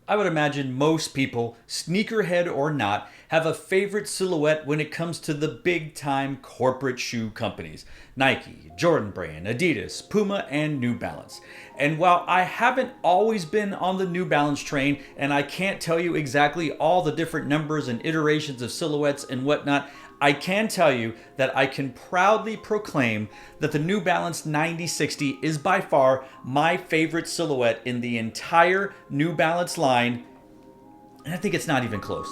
I would imagine most people, sneakerhead or not, have a favorite silhouette when it comes to the big time corporate shoe companies. Nike, Jordan Brand, Adidas, Puma, and New Balance. And while I haven't always been on the New Balance train, and I can't tell you exactly all the different numbers and iterations of silhouettes and whatnot, I can tell you that I can proudly proclaim that the New Balance 9060 is by far my favorite silhouette in the entire New Balance line, and I think it's not even close.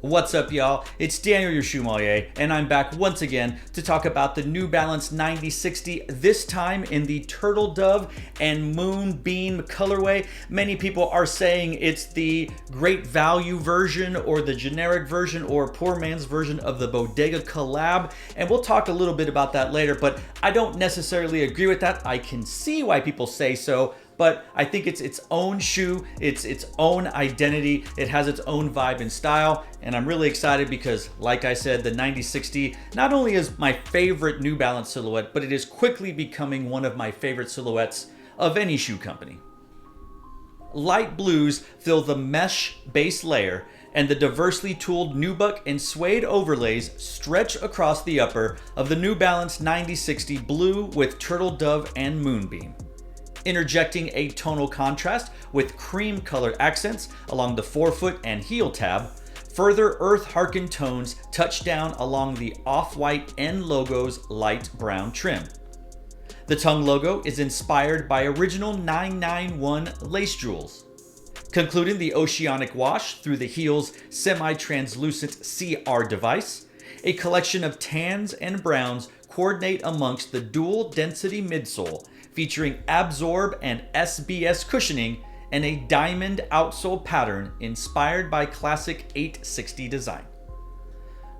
What's up, y'all? It's Daniel, your Shoemmelier, and I'm back once again to talk about the New Balance 9060, this time in the Turtledove and Moonbeam colorway. Many people are saying it's the great value version or the generic version or poor man's version of the Bodega collab, and we'll talk a little bit about that later, but I don't necessarily agree with that. I can see why people say so, but I think it's its own shoe, it's its own identity, it has its own vibe and style, and I'm really excited because, like I said, the 9060 not only is my favorite New Balance silhouette, but it is quickly becoming one of my favorite silhouettes of any shoe company. Light blues fill the mesh base layer, and the diversely tooled nubuck and suede overlays stretch across the upper of the New Balance 9060 blue with Turtledove and Moonbeam, interjecting a tonal contrast with cream colored accents along the forefoot and heel tab. Further earth-harkened tones touch down along the off-white end logo's light brown trim. The tongue logo is inspired by original 991 lace jewels, concluding the oceanic wash through the heel's semi-translucent CR device. A collection of tans and browns coordinate amongst the dual density midsole, featuring Absorb and SBS cushioning and a diamond outsole pattern inspired by classic 860 design.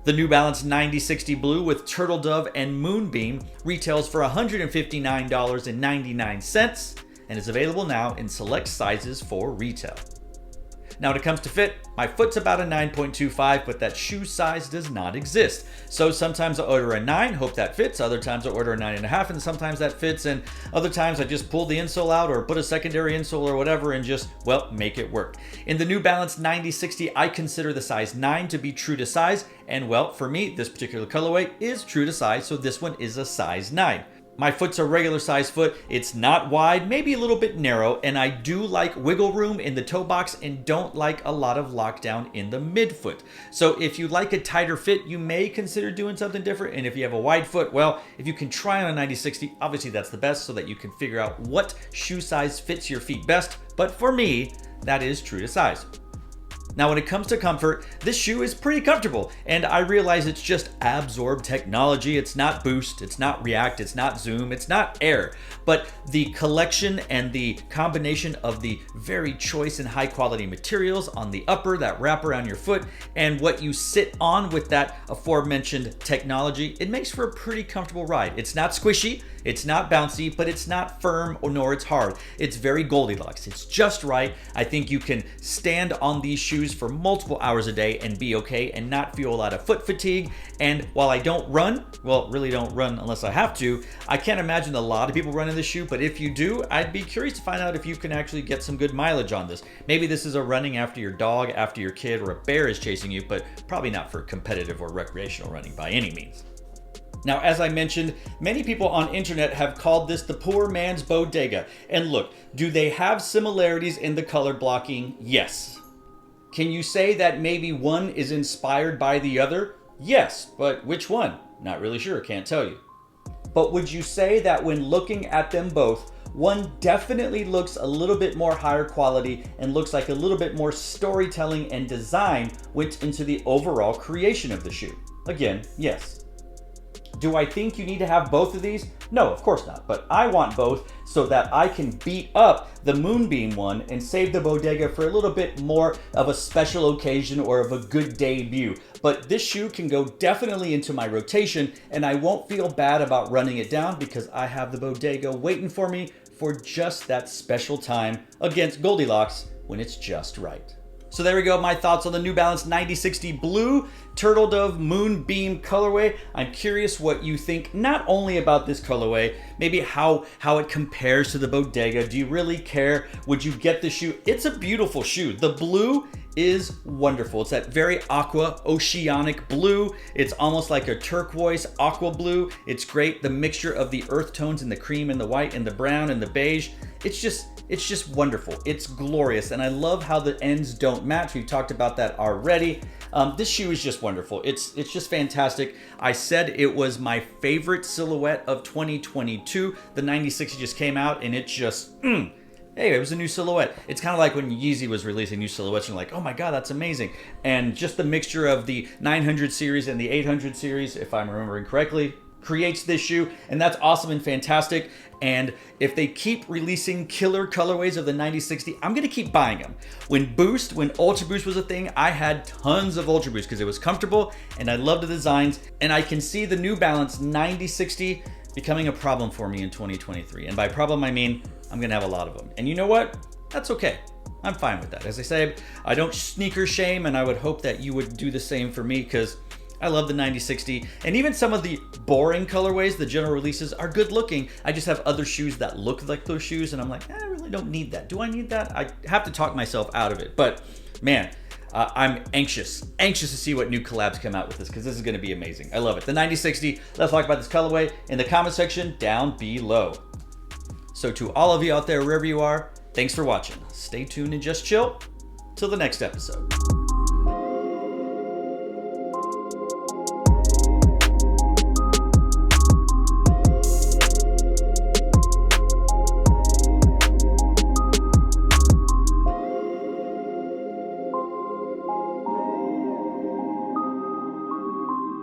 The New Balance 9060 blue with Turtledove and Moonbeam retails for $159.99 and is available now in select sizes for retail. Now, when it comes to fit, my foot's about a 9.25, but that shoe size does not exist. So sometimes I order a 9, hope that fits. Other times I order a 9.5, and sometimes that fits. And other times I just pull the insole out or put a secondary insole or whatever and just, well, make it work. In the New Balance 9060, I consider the size 9 to be true to size. And well, for me, this particular colorway is true to size, so this one is a size 9. My foot's a regular size foot, it's not wide, maybe a little bit narrow, and I do like wiggle room in the toe box and don't like a lot of lockdown in the midfoot. So if you like a tighter fit, you may consider doing something different, and if you have a wide foot, well, if you can try on a 9060, obviously that's the best so that you can figure out what shoe size fits your feet best, but for me, that is true to size. Now, when it comes to comfort, this shoe is pretty comfortable, and I realize it's just Absorb technology. It's not Boost, it's not React, it's not Zoom, it's not Air, but the collection and the combination of the very choice and high quality materials on the upper that wrap around your foot and what you sit on with that aforementioned technology, it makes for a pretty comfortable ride. It's not squishy, it's not bouncy, but it's not firm nor it's hard. It's very Goldilocks. It's just right. I think you can stand on these shoes for multiple hours a day and be okay and not feel a lot of foot fatigue. And while I don't run, well, really don't run unless I have to, I can't imagine a lot of people running this shoe, but if you do, I'd be curious to find out if you can actually get some good mileage on this. Maybe this is a running after your dog, after your kid, or a bear is chasing you, but probably not for competitive or recreational running by any means. Now, as I mentioned, many people on internet have called this the poor man's Bodega. And look, do they have similarities in the color blocking? Yes. Can you say that maybe one is inspired by the other? Yes, but which one? Not really sure, can't tell you. But would you say that when looking at them both, one definitely looks a little bit more higher quality and looks like a little bit more storytelling and design went into the overall creation of the shoe? Again, yes. Do I think you need to have both of these? No, of course not, but I want both so that I can beat up the moonbeam one and save the Bodega for a little bit more of a special occasion or of a good debut. But this shoe can go definitely into my rotation, and I won't feel bad about running it down because I have the Bodega waiting for me for just that special time against Goldilocks when it's just right. So there we go, my thoughts on the New Balance 9060 Blue Turtledove Moonbeam colorway. I'm curious what you think, not only about this colorway, maybe how it compares to the Bodega. Do you really care? Would you get the shoe? It's a beautiful shoe. The blue is wonderful. It's that very aqua, oceanic blue. It's almost like a turquoise aqua blue. It's great. The mixture of the earth tones and the cream and the white and the brown and the beige. It's just wonderful. It's glorious. And I love how the ends don't match. We've talked about that already. This shoe is just wonderful. It's just fantastic. I said it was my favorite silhouette of 2022. The 9060 just came out and it just, hey, it was a new silhouette. It's kind of like when Yeezy was releasing new silhouettes and you're like, oh my God, that's amazing. And just the mixture of the 900 series and the 800 series, if I'm remembering correctly, creates this shoe, and that's awesome and fantastic. And if they keep releasing killer colorways of the 9060, I'm gonna keep buying them. When Ultra Boost was a thing, I had tons of Ultra Boost because it was comfortable and I love the designs, and I can see the New Balance 9060 becoming a problem for me in 2023. And by problem, I mean I'm gonna have a lot of them. And you know what? That's okay. I'm fine with that. As I say, I don't sneaker shame, and I would hope that you would do the same for me because I love the 9060, and even some of the boring colorways, the general releases, are good looking. I just have other shoes that look like those shoes, and I'm like, I really don't need that. Do I need that? I have to talk myself out of it. But man, I'm anxious to see what new collabs come out with this, because this is going to be amazing. I love it. The 9060, let's talk about this colorway in the comment section down below. So to all of you out there, wherever you are, thanks for watching. Stay tuned and just chill till the next episode.